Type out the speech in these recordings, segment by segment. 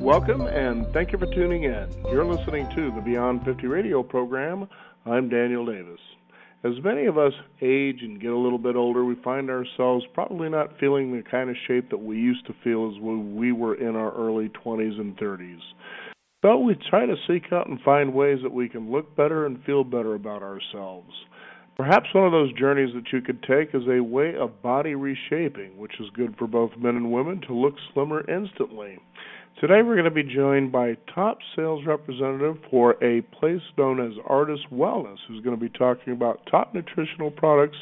welcome, and thank you for tuning in. You're listening to the Beyond 50 radio program. I'm Daniel Davis. As many of us age and get a little bit older, we find ourselves probably not feeling the kind of shape that we used to feel as when we were in our early 20s and 30s. So we try to seek out and find ways that we can look better and feel better about ourselves. Perhaps one of those journeys that you could take is a way of body reshaping, which is good for both men and women to look slimmer instantly. Today we're going to be joined by top sales representative for a place known as Ardyss Wellness, who's going to be talking about top nutritional products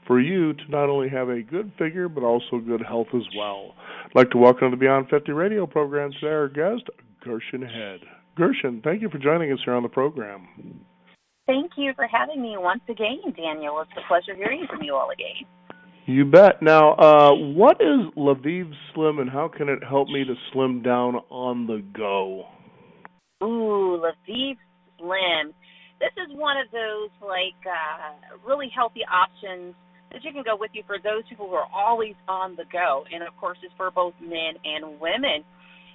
for you to not only have a good figure but also good health as well. I'd like to welcome to the Beyond 50 radio program today our guest, Gershon Head. Gershon, thank you for joining us here on the program. Thank you for having me once again, Daniel. It's a pleasure hearing from you all again. You bet. Now, what is Lviv Slim, and how can it help me to slim down on the go? Ooh, Lviv Slim. This is one of those, really healthy options that you can go with you for those people who are always on the go. And, of course, it's for both men and women.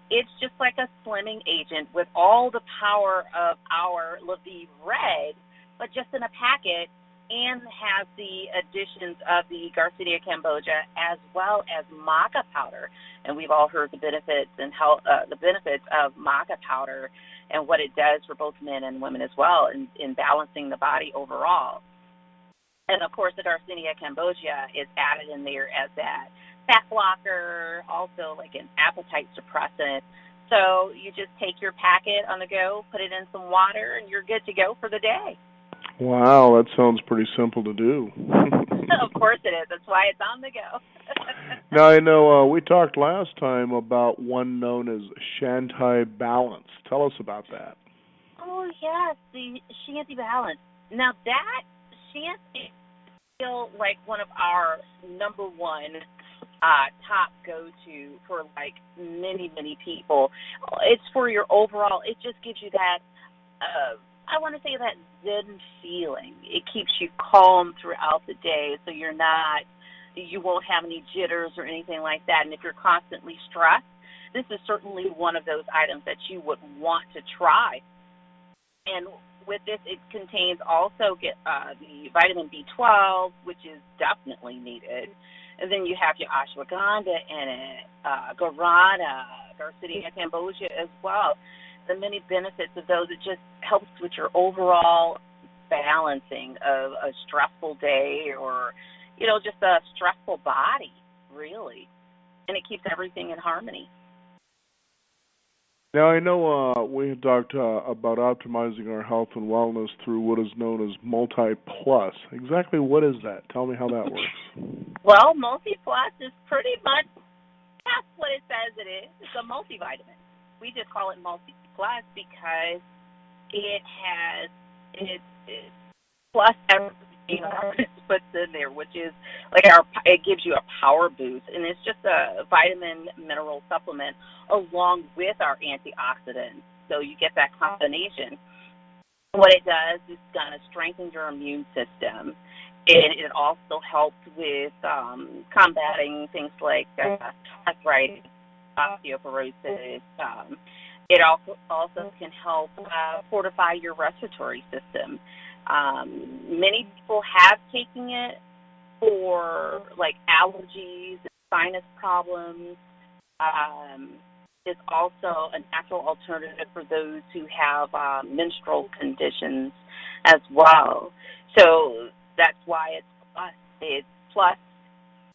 It's just like a slimming agent with all the power of our Lviv Red, but just in a packet, and has the additions of the Garcinia cambogia as well as maca powder. And we've all heard the benefits and how the benefits of maca powder and what it does for both men and women as well in balancing the body overall. And, of course, the Garcinia cambogia is added in there as that fat blocker, also like an appetite suppressant. So you just take your packet on the go, put it in some water, and you're good to go for the day. Wow, that sounds pretty simple to do. Of course it is. That's why it's on the go. Now, I know we talked last time about one known as Shanti Balance. Tell us about that. Oh, yes, the Shanti Balance. Now, that Shanti is still like one of our number one top go-to for many, many people. It's for your overall, it just gives you that, I want to say that zen feeling. It keeps you calm throughout the day so you won't have any jitters or anything like that. And if you're constantly stressed, this is certainly one of those items that you would want to try. And with this, it contains also the vitamin B12, which is definitely needed. And then you have your ashwagandha in it, guarana, Garcinia cambogia as well. The many benefits of those, it just helps with your overall balancing of a stressful day or, just a stressful body, really. And it keeps everything in harmony. Now, I know we had talked about optimizing our health and wellness through what is known as Multi-Plus. Exactly what is that? Tell me how that works. Well, Multi-Plus is pretty much that's what it says it is. It's a multivitamin. We just call it Multi-Plus because it plus everything it puts in there, which is it gives you a power boost, and it's just a vitamin mineral supplement along with our antioxidants. So you get that combination. What it does is going to strengthen your immune system, and it also helps with combating things like arthritis, osteoporosis. It also can help fortify your respiratory system. Many people have taken it for allergies and sinus problems. It's also a natural alternative for those who have menstrual conditions as well. So that's why it's plus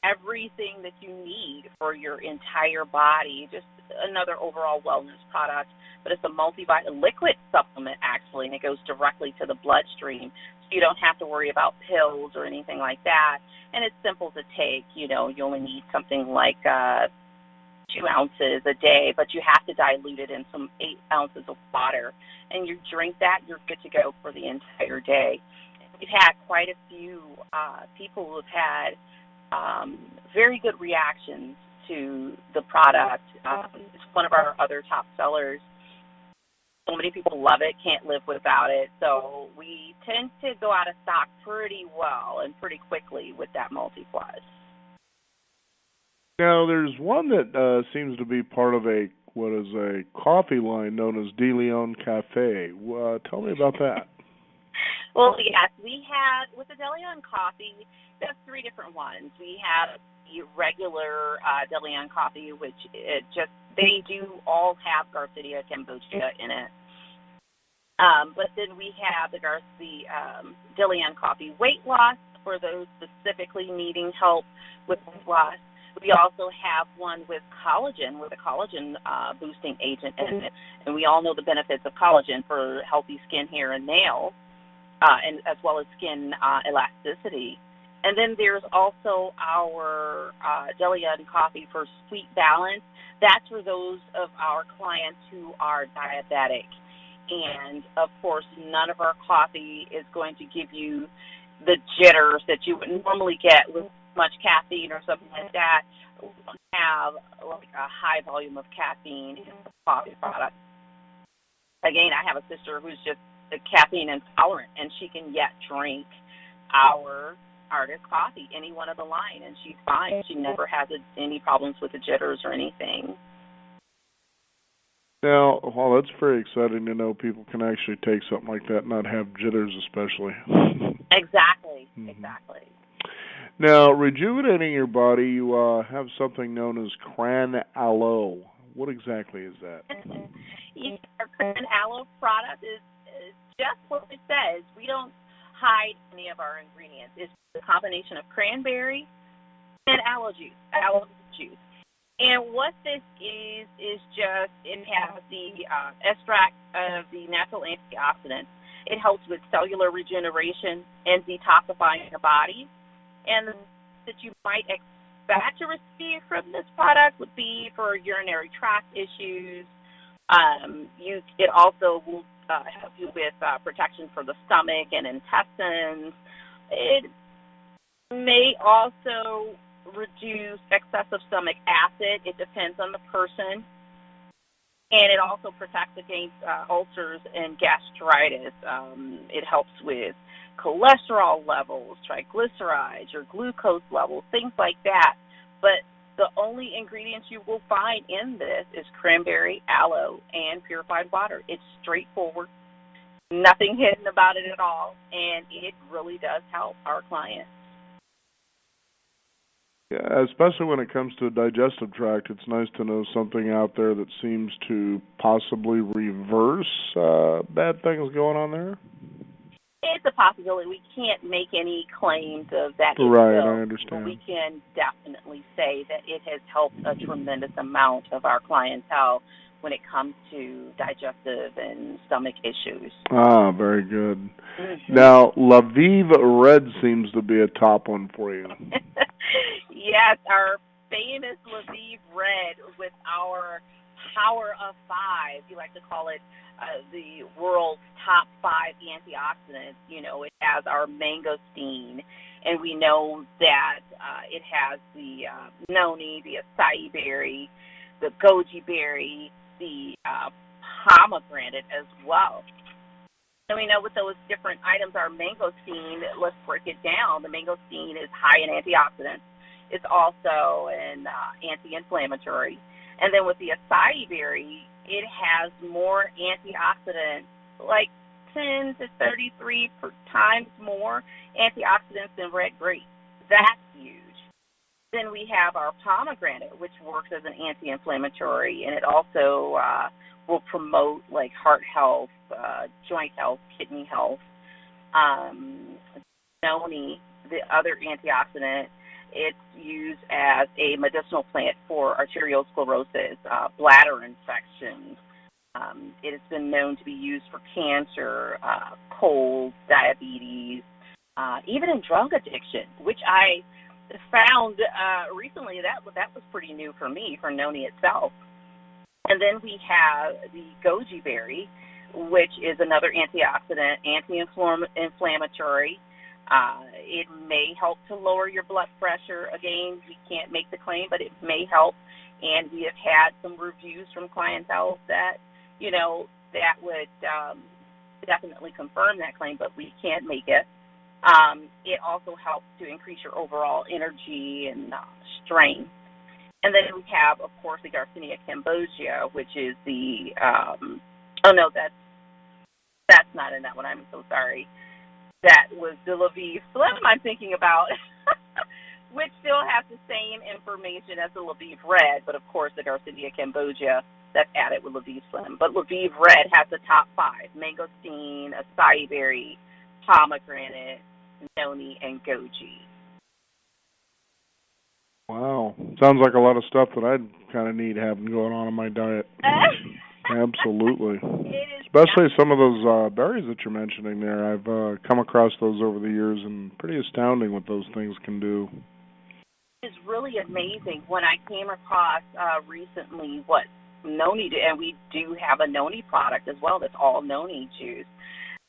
everything that you need for your entire body, just another overall wellness product. But it's a multivitamin liquid supplement, actually, and it goes directly to the bloodstream. So you don't have to worry about pills or anything like that. And it's simple to take. You only need something like 2 ounces a day, but you have to dilute it in some 8 ounces of water. And you drink that, you're good to go for the entire day. We've had quite a few people who have had very good reactions to the product. It's one of our other top sellers. So many people love it, can't live without it. So we tend to go out of stock pretty well and pretty quickly with that Multi-Plus. Now, there's one that seems to be part of what is a coffee line known as De Leon Cafe. Tell me about that. Well, yes, we had, with the DeLeon coffee, there's three different ones. We have the regular DeLeon coffee, which they do all have Garcinia kombucha in it. But then we have the DeLeon coffee weight loss for those specifically needing help with weight loss. We also have one with a collagen boosting agent in it. And we all know the benefits of collagen for healthy skin, hair, and nails, and as well as skin elasticity. And then there's also our DeLeon coffee for sweet balance. That's for those of our clients who are diabetic. And, of course, none of our coffee is going to give you the jitters that you would normally get with much caffeine or something like that. We don't have like a high volume of caffeine in the coffee product. Again, I have a sister who's just caffeine intolerant, and she can yet drink our Ardyss coffee, any one of the line, and she's fine. She never has any problems with the jitters or anything. Now, well, that's very exciting to know people can actually take something like that and not have jitters, especially. Exactly, Mm-hmm. exactly. Now, rejuvenating your body, you have something known as Cran Aloe. What exactly is that? Our Cran Aloe product is just what it says. We don't hide any of our ingredients. It's a combination of cranberry and aloe juice. And what this is just, it has the extract of the natural antioxidants. It helps with cellular regeneration and detoxifying your body. And that you might expect to receive from this product would be for urinary tract issues. It also will help you with protection for the stomach and intestines. It may also reduce excessive stomach acid. It depends on the person. And it also protects against ulcers and gastritis. It helps with cholesterol levels, triglycerides, your glucose levels, things like that. But the only ingredients you will find in this is cranberry, aloe, and purified water. It's straightforward, nothing hidden about it at all, and it really does help our clients. Yeah, especially when it comes to the digestive tract, it's nice to know something out there that seems to possibly reverse bad things going on there. It's a possibility. We can't make any claims of that. Right, I understand. But we can definitely say that it has helped a tremendous amount of our clientele when it comes to digestive and stomach issues. Ah, very good. Mm-hmm. Now, La Vive Red seems to be a top one for you. Yes, our famous La Vive Red with our Power of 5. We like to call it the world's top 5 antioxidants. You know, it has our mangosteen, and we know that it has the noni, the acai berry, the goji berry, the pomegranate as well. And we know with those different items, our mangosteen, let's break it down. The mangosteen is high in antioxidants. It's also an anti-inflammatory. And then with the acai berry, it has more antioxidants, like 10 to 33 times more antioxidants than red grape. That's huge. Then we have our pomegranate, which works as an anti-inflammatory, and it also will promote like heart health, joint health, kidney health. Noni, the other antioxidant, it's used as a medicinal plant for arteriosclerosis, bladder infections. It has been known to be used for cancer, colds, diabetes, even in drug addiction, which I found recently that was pretty new for me, for noni itself. And then we have the goji berry, which is another antioxidant, anti-inflammatory. It may help to lower your blood pressure. Again, we can't make the claim, but it may help. And we have had some reviews from clientele that, you know, that would definitely confirm that claim, but we can't make it. It also helps to increase your overall energy and strength. And then we have, of course, the Garcinia cambogia, which is the, oh no, that's not in that one. I'm so sorry. That was the Lviv Slim I'm thinking about, which still has the same information as the Lviv Red, but of course the Garcinia cambogia that's added with Lviv Slim. But Lviv Red has the top 5: mangosteen, acai berry, pomegranate, noni, and goji. Wow. Sounds like a lot of stuff that I'd kind of need having going on in my diet. Absolutely. Especially some of those berries that you're mentioning there. I've come across those over the years, and pretty astounding what those things can do. It's really amazing. When I came across recently what noni, and we do have a noni product as well that's all noni juice.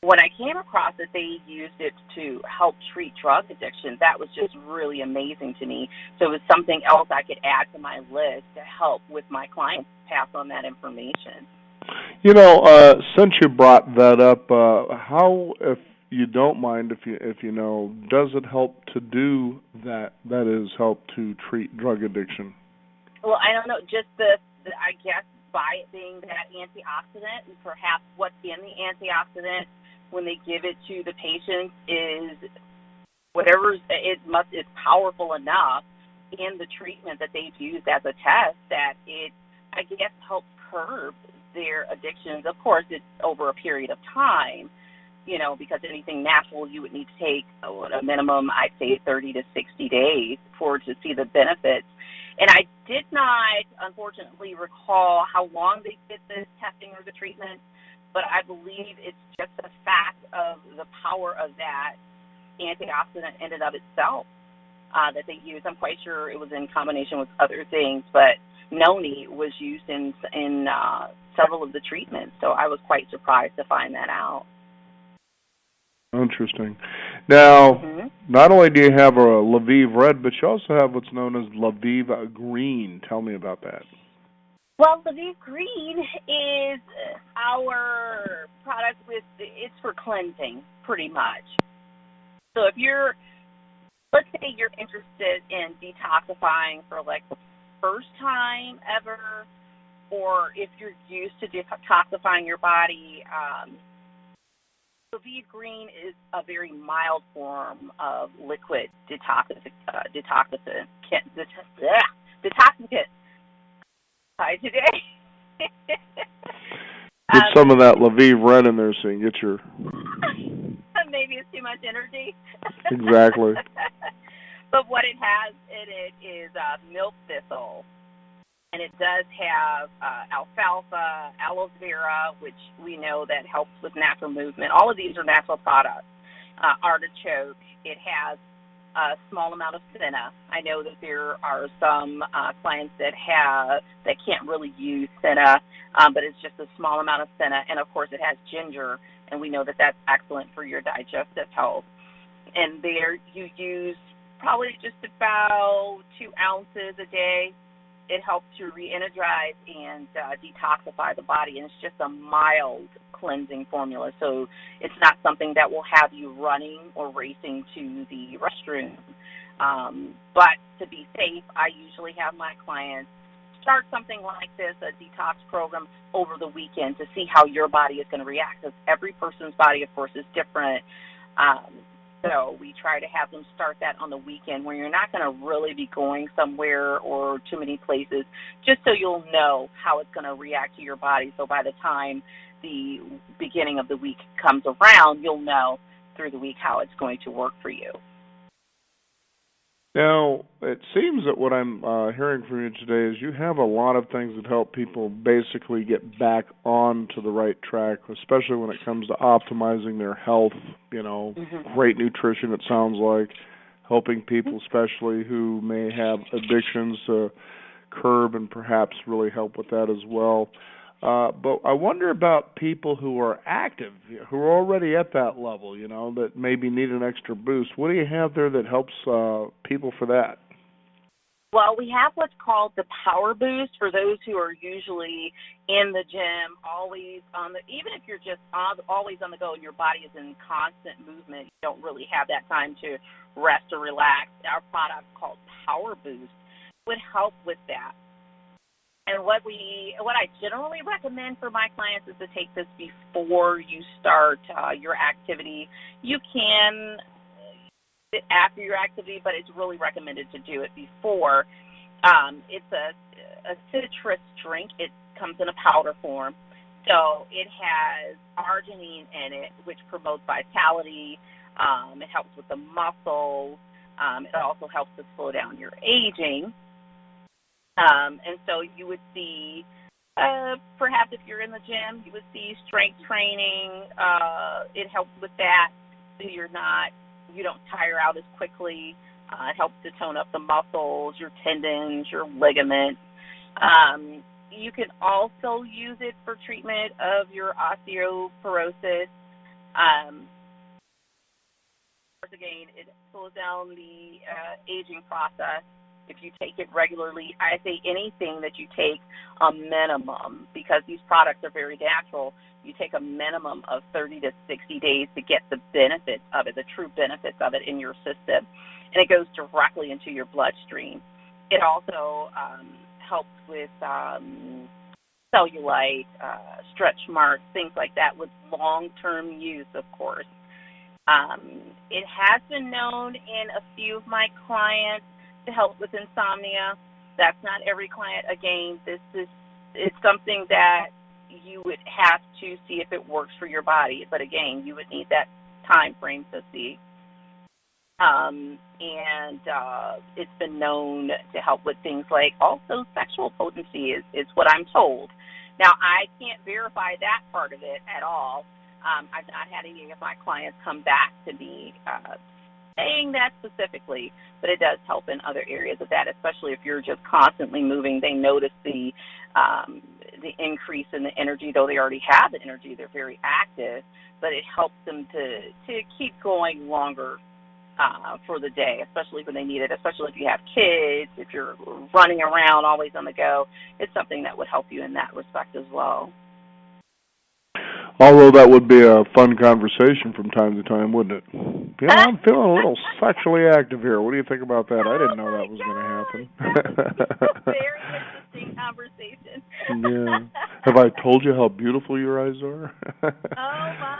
When I came across it, they used it to help treat drug addiction. That was just really amazing to me. So it was something else I could add to my list to help with my clients pass on that information. You know, since you brought that up, how, if you don't mind, if you know, does it help to do that? That is, help to treat drug addiction. Well, I don't know. Just I guess by it being that antioxidant, and perhaps what's in the antioxidant when they give it to the patient is whatever is powerful enough in the treatment that they've used as a test that it, I guess, helps curb their addictions. Of course, it's over a period of time, you know, because anything natural you would need to take a minimum, I'd say, 30 to 60 days to see the benefits. And I did not, unfortunately, recall how long they did this testing or the treatment, but I believe it's just the fact of the power of that antioxidant in and of itself that they used. I'm quite sure it was in combination with other things, but noni was used in several of the treatments, so I was quite surprised to find that out. Interesting. Now, not only do you have a Lviv Red, but you also have what's known as Lviv Green. Tell me about that. Well, Lviv Green is our product it's for cleansing, pretty much. So if let's say you're interested in detoxifying for like the first time ever, or if you're used to detoxifying your body, Lviv Green is a very mild form of liquid detoxicant. Hi today. Get some of that Lviv Red in there so you can get your... Maybe it's too much energy. Exactly. But what it has in it is milk thistle. And it does have alfalfa, aloe vera, which we know that helps with natural movement. All of these are natural products. Artichoke. It has a small amount of senna. I know that there are some clients that can't really use senna, but it's just a small amount of senna. And, of course, it has ginger, and we know that that's excellent for your digestive health. And there you use probably just about 2 ounces a day. It helps to re-energize and detoxify the body, and it's just a mild cleansing formula. So it's not something that will have you running or racing to the restroom. But to be safe, I usually have my clients start something like this, a detox program, over the weekend to see how your body is going to react, because every person's body, of course, is different. So we try to have them start that on the weekend where you're not going to really be going somewhere or too many places, just so you'll know how it's going to react to your body. So by the time the beginning of the week comes around, you'll know through the week how it's going to work for you. Now, it seems that what I'm hearing from you today is you have a lot of things that help people basically get back onto the right track, especially when it comes to optimizing their health, you know, great nutrition, it sounds like, helping people especially who may have addictions to curb and perhaps really help with that as well. But I wonder about people who are active, who are already at that level, you know, that maybe need an extra boost. What do you have there that helps people for that? Well, we have what's called the Power Boost for those who are usually in the gym, always on even if you're just always on the go and your body is in constant movement, you don't really have that time to rest or relax. Our product called Power Boost would help with that. And what I generally recommend for my clients is to take this before you start your activity. You can after your activity, but it's really recommended to do it before. It's a citrus drink. It comes in a powder form. So it has arginine in it, which promotes vitality. It helps with the muscles. It also helps to slow down your aging. And so you would see, perhaps if you're in the gym, you would see strength training. It helps with that, so you don't tire out as quickly. It helps to tone up the muscles, your tendons, your ligaments. You can also use it for treatment of your osteoporosis. Again, it slows down the aging process. If you take it regularly, I say anything that you take a minimum, because these products are very natural, you take a minimum of 30 to 60 days to get the benefits of it, the true benefits of it in your system. And it goes directly into your bloodstream. It also helps with cellulite, stretch marks, things like that with long-term use, of course. It has been known in a few of my clients to help with insomnia. That's not every client. Again, it's something that you would have to see if it works for your body. But again, you would need that time frame to see. And it's been known to help with things like also sexual potency is what I'm told. Now, I can't verify that part of it at all. I've not had any of my clients come back to me saying that specifically, but it does help in other areas of that, especially if you're just constantly moving. They notice the increase in the energy, though they already have the energy. They're very active, but it helps them to keep going longer for the day, especially when they need it, especially if you have kids, if you're running around always on the go. It's something that would help you in that respect as well. Although that would be a fun conversation from time to time, wouldn't it? You know, I'm feeling a little sexually active here. What do you think about that? I didn't know that was going to happen. Very interesting conversation. Yeah. Have I told you how beautiful your eyes are? Oh, my.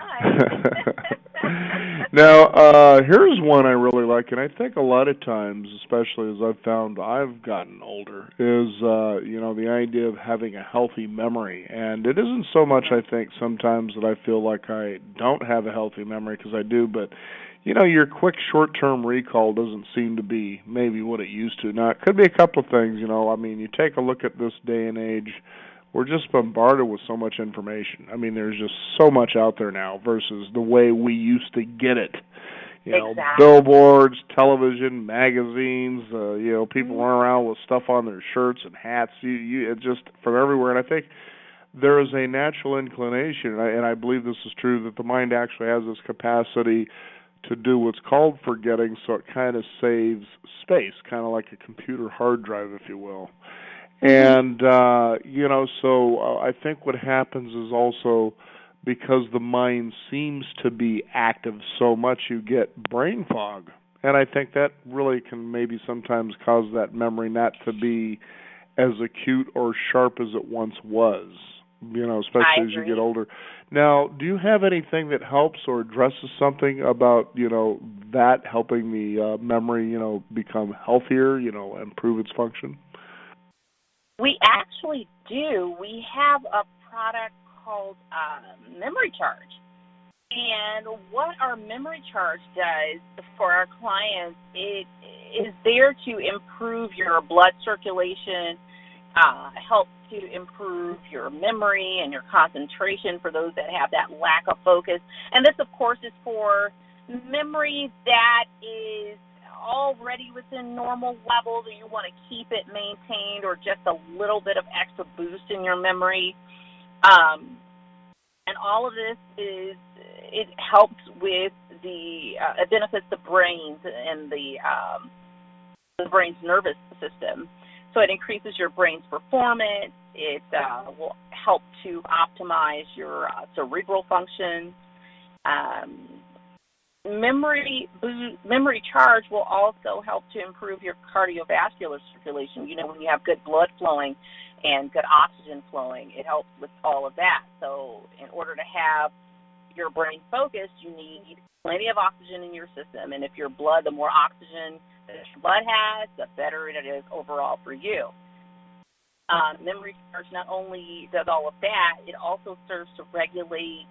Now, here's one I really like, and I think a lot of times, especially as I've found I've gotten older, is, the idea of having a healthy memory. And it isn't so much, I think, sometimes that I feel like I don't have a healthy memory, because I do, but, your quick short-term recall doesn't seem to be maybe what it used to. Now, it could be a couple of things, you take a look at this day and age. We're just bombarded with so much information. I mean, there's just so much out there now versus the way we used to get it. Exactly. Billboards, television, magazines, people run around with stuff on their shirts and hats. It's just from everywhere. And I think there is a natural inclination, and I believe this is true, that the mind actually has this capacity to do what's called forgetting, so it kind of saves space, kind of like a computer hard drive, if you will. And, so I think what happens is also because the mind seems to be active so much, you get brain fog. And I think that really can maybe sometimes cause that memory not to be as acute or sharp as it once was, especially as you get older. Now, do you have anything that helps or addresses something about, that helping the memory, become healthier, improve its function? We actually do. We have a product called Memory Charge. And what our Memory Charge does for our clients, it is there to improve your blood circulation, help to improve your memory and your concentration for those that have that lack of focus. And this, of course, is for memory that is already within normal levels, or you want to keep it maintained, or just a little bit of extra boost in your memory. And all of this it helps with it benefits the brains and the brain's nervous system. So it increases your brain's performance. It will help to optimize your cerebral function. memory charge will also help to improve your cardiovascular circulation. When you have good blood flowing and good oxygen flowing, it helps with all of that. So in order to have your brain focused, you need plenty of oxygen in your system. And if the more oxygen that your blood has, the better it is overall for you. Memory charge not only does all of that, it also serves to regulate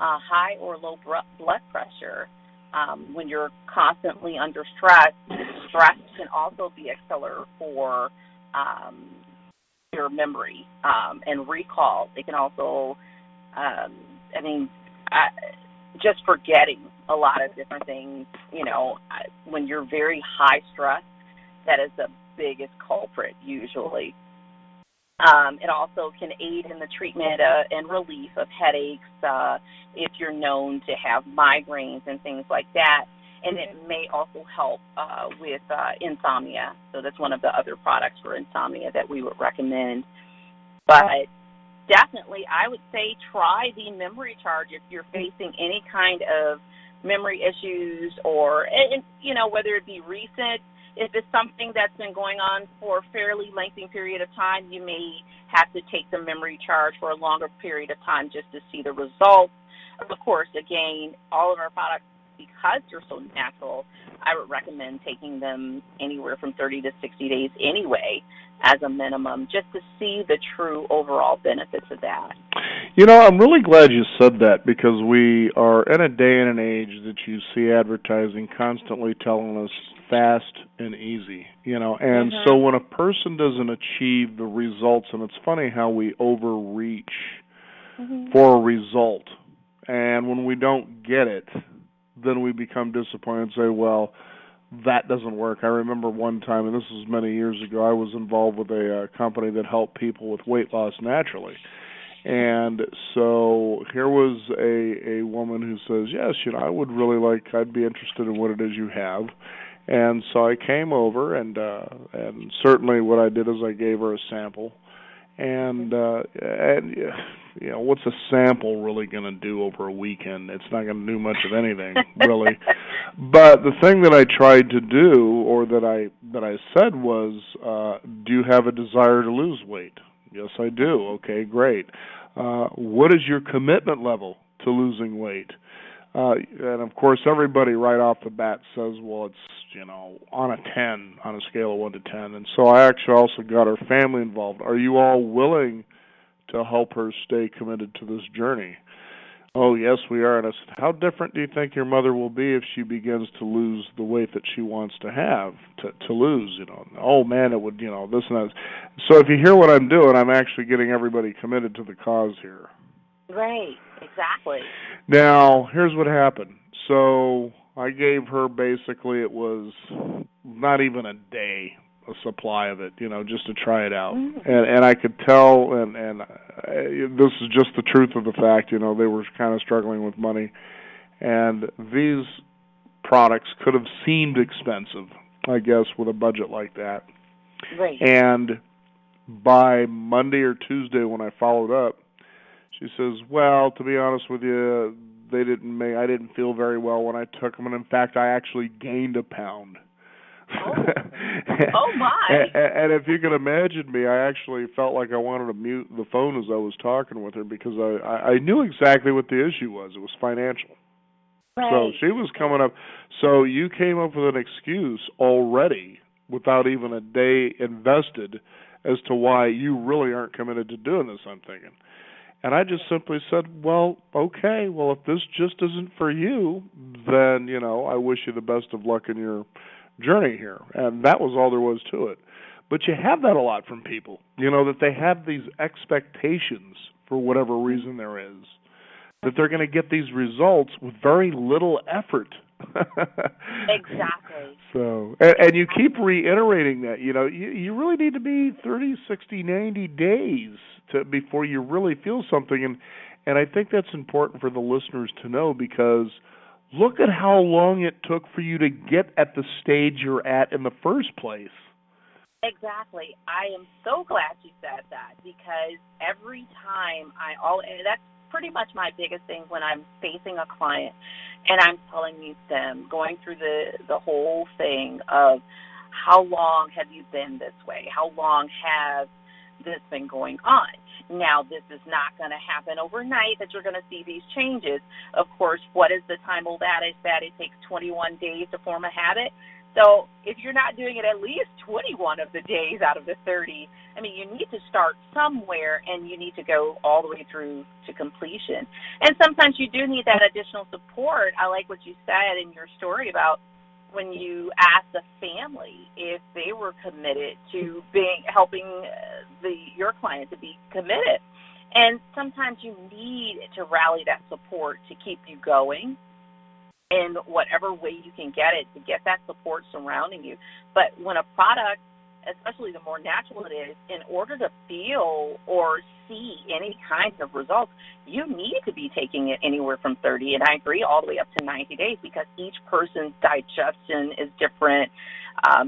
high or low blood pressure. When you're constantly under stress, stress can also be accelerator for your memory and recall. It can also, just forgetting a lot of different things. When you're very high stress, that is the biggest culprit usually. It also can aid in the treatment and relief of headaches if you're known to have migraines and things like that. And it may also help with insomnia. So that's one of the other products for insomnia that we would recommend. But definitely, I would say try the memory charge if you're facing any kind of memory issues or, whether it be recent. If it's something that's been going on for a fairly lengthy period of time, you may have to take the memory charge for a longer period of time just to see the results. Of course, again, all of our products, because they're so natural, I would recommend taking them anywhere from 30 to 60 days anyway as a minimum, just to see the true overall benefits of that. I'm really glad you said that, because we are in a day and an age that you see advertising constantly telling us fast and easy, and so when a person doesn't achieve the results, and it's funny how we overreach for a result, and when we don't get it, then we become disappointed and say, well, that doesn't work. I remember one time, and this was many years ago, I was involved with a company that helped people with weight loss naturally. And so here was a woman who says, yes, I'd be interested in what it is you have. And so I came over, and certainly what I did is I gave her a sample. And what's a sample really going to do over a weekend? It's not going to do much of anything, really. But the thing that I tried to do, or that I said was, do you have a desire to lose weight? Yes, I do. Okay, great. What is your commitment level to losing weight? And of course, everybody right off the bat says, well, it's, on a 10, on a scale of 1 to 10. And so I actually also got her family involved. Are you all willing to help her stay committed to this journey? Oh, yes, we are. And I said, how different do you think your mother will be if she begins to lose the weight that she wants to have, to lose, Oh, man, it would, this and that. So if you hear what I'm doing, I'm actually getting everybody committed to the cause here. Right, exactly. Now, here's what happened. So I gave her, basically, it was not even a day, a supply of it, just to try it out. And I could tell, and this is just the truth of the fact, they were kind of struggling with money. And these products could have seemed expensive, I guess, with a budget like that. Right. And by Monday or Tuesday when I followed up, she says, well, to be honest with you, I didn't feel very well when I took them, and in fact, I actually gained a pound. Oh my! And if you can imagine me, I actually felt like I wanted to mute the phone as I was talking with her, because I knew exactly what the issue was. It was financial. Right. So she was coming up. So you came up with an excuse already without even a day invested as to why you really aren't committed to doing this, I'm thinking. And I just simply said, well, okay, well, if this just isn't for you, then, I wish you the best of luck in your journey here. And that was all there was to it. But you have that a lot from people, that they have these expectations for whatever reason there is, that they're going to get these results with very little effort. Exactly. So, and you keep reiterating that, you really need to be 30, 60, 90 days before you really feel something. And I think that's important for the listeners to know, because look at how long it took for you to get at the stage you're at in the first place. Exactly. I am so glad you said that, because every time that's pretty much my biggest thing when I'm facing a client And I'm telling them, going through the whole thing of how long have you been this way? How long has this been going on? Now, this is not going to happen overnight that you're going to see these changes. Of course, what is the time-old adage that it takes 21 days to form a habit? So if you're not doing it at least 21 of the days out of the 30, I mean, you need to start somewhere, and you need to go all the way through to completion. And sometimes you do need that additional support. I like what you said in your story about when you asked the family if they were committed to helping your client to be committed. And sometimes you need to rally that support to keep you going in whatever way you can get it, to get that support surrounding you. But when a product, especially the more natural it is, in order to feel or see any kind of results, you need to be taking it anywhere from 30, and I agree, all the way up to 90 days, because each person's digestion is different.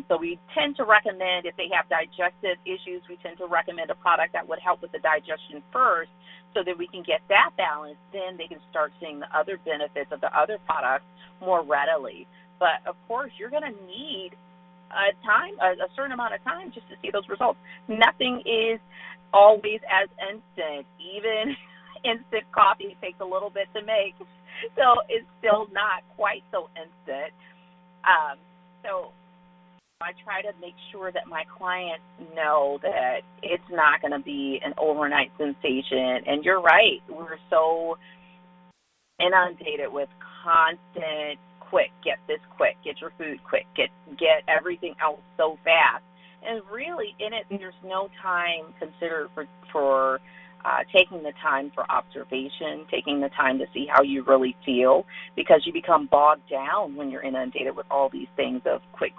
So we tend to recommend, if they have digestive issues, we tend to recommend a product that would help with the digestion first, so that we can get that balance. Then they can start seeing the other benefits of the other products more readily. But, of course, you're going to need a certain amount of time just to see those results. Nothing is always as instant. Even instant coffee takes a little bit to make, so it's still not quite so instant. So I try to make sure that my clients know that it's not going to be an overnight sensation. And you're right, we're so inundated with constant quick, get this quick, get your food quick, get everything else so fast. And really, in it, there's no time considered for taking the time for observation, taking the time to see how you really feel, because you become bogged down when you're inundated with all these things of quick,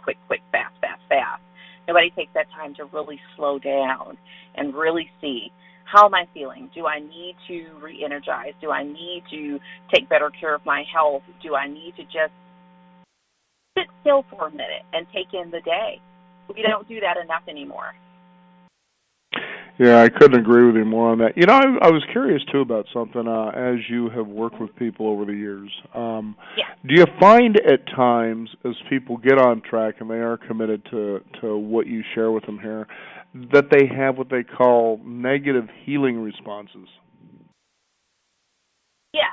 fast. Nobody takes that time to really slow down and really see, how am I feeling? Do I need to re-energize? Do I need to take better care of my health? Do I need to just sit still for a minute and take in the day? We don't do that enough anymore. Yeah, I couldn't agree with you more on that. You know, I was curious, too, about something as you have worked with people over the years. Do you find at times, as people get on track and they are committed to what you share with them here, that they have what they call negative healing responses? Yes.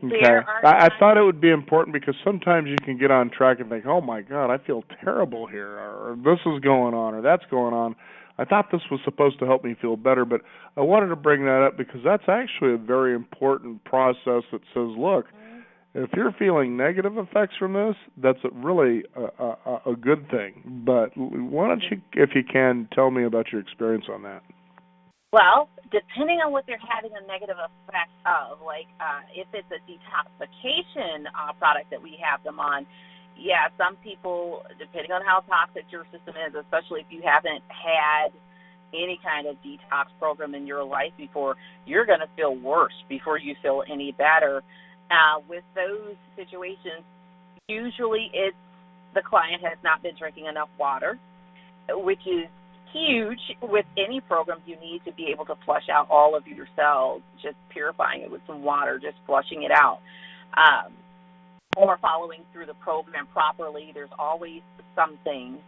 Okay. I thought it would be important, because sometimes you can get on track and think, oh, my God, I feel terrible here, or this is going on, or that's going on. I thought this was supposed to help me feel better, but I wanted to bring that up because that's actually a very important process that says, look, if you're feeling negative effects from this, that's really a good thing. But why don't you, if you can, tell me about your experience on that? Well, depending on what they're having a negative effect of, like if it's a detoxification product that we have them on, yeah, some people, depending on how toxic your system is, especially if you haven't had any kind of detox program in your life before, you're going to feel worse before you feel any better. With those situations, usually it's the client has not been drinking enough water, which is huge. With any program, you need to be able to flush out all of your cells, just purifying it with some water, just flushing it out. Or following through the program properly. There's always something.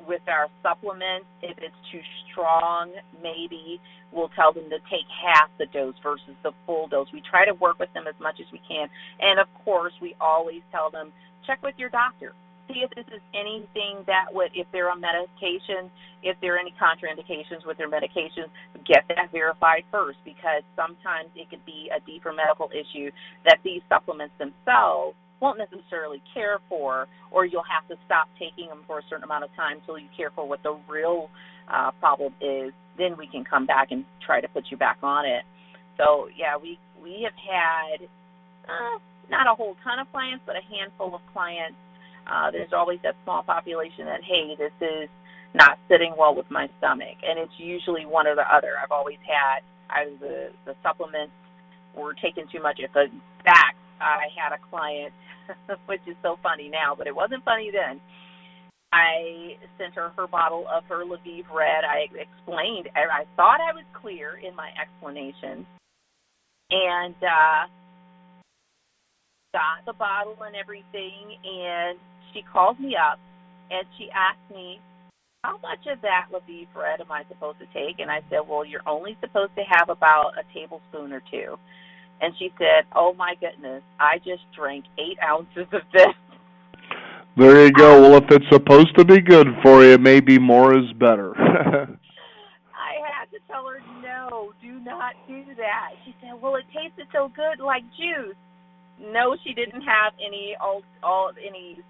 With our supplements, if it's too strong, maybe we'll tell them to take half the dose versus the full dose. We try to work with them as much as we can. And, of course, we always tell them, check with your doctor. See if this is anything that would, if they're on medication, if there are any contraindications with their medications, get that verified first, because sometimes it could be a deeper medical issue that these supplements themselves won't necessarily care for, or you'll have to stop taking them for a certain amount of time until you care for what the real problem is. Then we can come back and try to put you back on it. So, yeah, we have had not a whole ton of clients, but a handful of clients. There's always that small population that, hey, this is not sitting well with my stomach, and it's usually one or the other. I've always had either the supplements were taking too much. In fact, I had a client, which is so funny now, but it wasn't funny then. I sent her bottle of her Lviv Red. I explained, I thought I was clear in my explanation, and got the bottle and everything, and she called me up and she asked me, how much of that Lviv Red am I supposed to take? And I said, well, you're only supposed to have about a tablespoon or two. And she said, oh, my goodness, I just drank 8 ounces of this. There you go. Well, if it's supposed to be good for you, maybe more is better. I had to tell her, no, do not do that. She said, well, it tasted so good, like juice. No, she didn't have any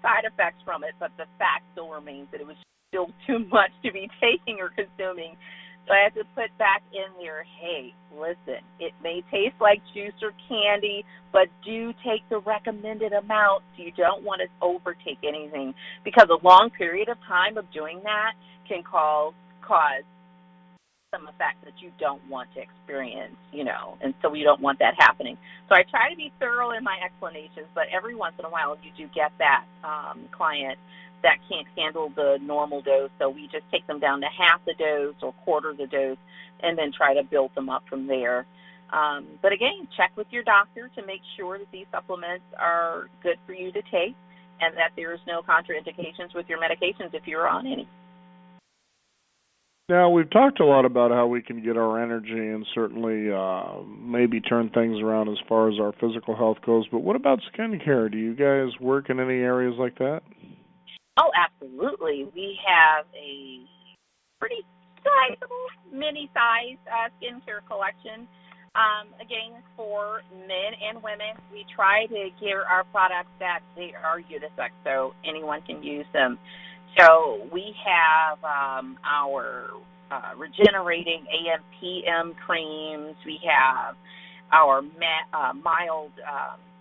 side effects from it, but the fact still remains that it was still too much to be taking or consuming. So I had to put back in there, hey, listen, it may taste like juice or candy, but do take the recommended amount. You don't want to overtake anything, because a long period of time of doing that can cause some effects that you don't want to experience, and so you don't want that happening. So I try to be thorough in my explanations, but every once in a while you do get that client that can't handle the normal dose, so we just take them down to half the dose or quarter the dose and then try to build them up from there. But again, check with your doctor to make sure that these supplements are good for you to take and that there's no contraindications with your medications if you're on any. Now, we've talked a lot about how we can get our energy and certainly maybe turn things around as far as our physical health goes, but what about skincare? Do you guys work in any areas like that? Oh, absolutely. We have a pretty sizable, mini-sized skincare collection. Again, for men and women, we try to gear our products that they are unisex, so anyone can use them. So we have our regenerating AM/PM creams. We have our mild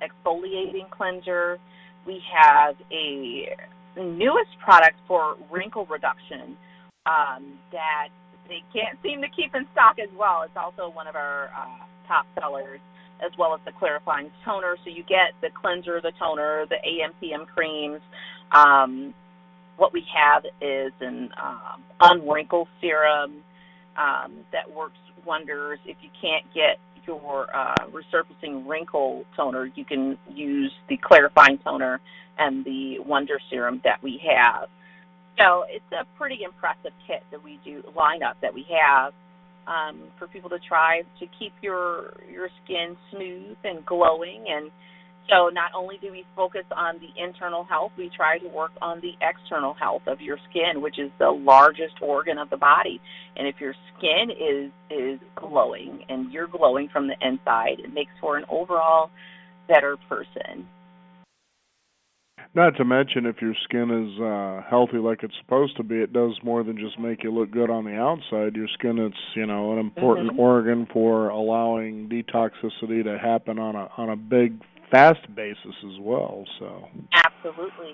exfoliating cleanser. We have a newest product for wrinkle reduction that they can't seem to keep in stock as well. It's also one of our top sellers, as well as the clarifying toner. So you get the cleanser, the toner, the AM/PM creams. What we have is an unwrinkle serum that works wonders. If you can't get your resurfacing wrinkle toner, you can use the clarifying toner and the Wonder Serum that we have. So it's a pretty impressive kit that we do, lineup that we have for people to try to keep your skin smooth and glowing. And so not only do we focus on the internal health, we try to work on the external health of your skin, which is the largest organ of the body. And if your skin is glowing and you're glowing from the inside, it makes for an overall better person. Not to mention, if your skin is healthy like it's supposed to be, it does more than just make you look good on the outside. Your skin, it's an important organ for allowing detoxicity to happen on a big, fast basis as well. So absolutely,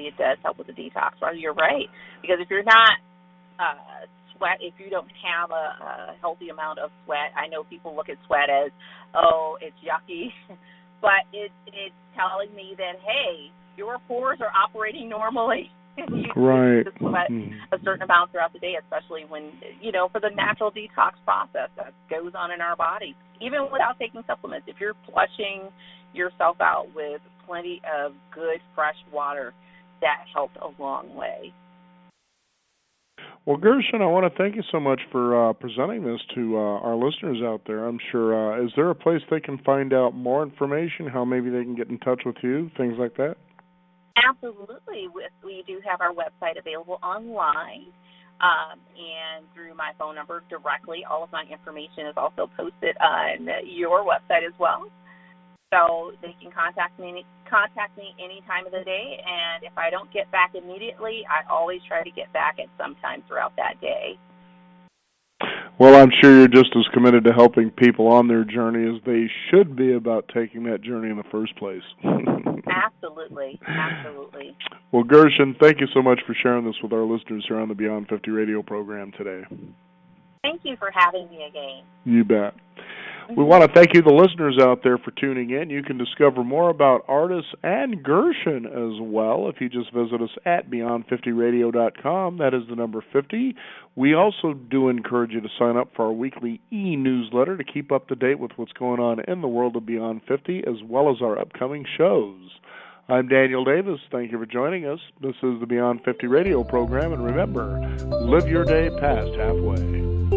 it does help with the detox. Well, you're right, because if you're not sweat, if you don't have a healthy amount of sweat, I know people look at sweat as, oh, it's yucky, but it's telling me that, hey, your pores are operating normally. You right. need to sweat a certain amount throughout the day, especially when, for the natural detox process that goes on in our body, even without taking supplements. If you're flushing yourself out with plenty of good, fresh water, that helps a long way. Well, Gershon, I want to thank you so much for presenting this to our listeners out there. I'm sure, is there a place they can find out more information, how maybe they can get in touch with you, things like that? Absolutely. We do have our website available online and through my phone number directly. All of my information is also posted on your website as well. So they can contact me any time of the day, and if I don't get back immediately, I always try to get back at some time throughout that day. Well, I'm sure you're just as committed to helping people on their journey as they should be about taking that journey in the first place. Absolutely. Well, Gershon, thank you so much for sharing this with our listeners here on the Beyond 50 radio program today. Thank you for having me again. You bet. We want to thank you, the listeners out there, for tuning in. You can discover more about Ardyss and Gershon as well if you just visit us at beyond50radio.com. That is the number 50. We also do encourage you to sign up for our weekly e-newsletter to keep up to date with what's going on in the world of Beyond 50, as well as our upcoming shows. I'm Daniel Davis. Thank you for joining us. This is the Beyond 50 radio program, and remember, live your day past halfway.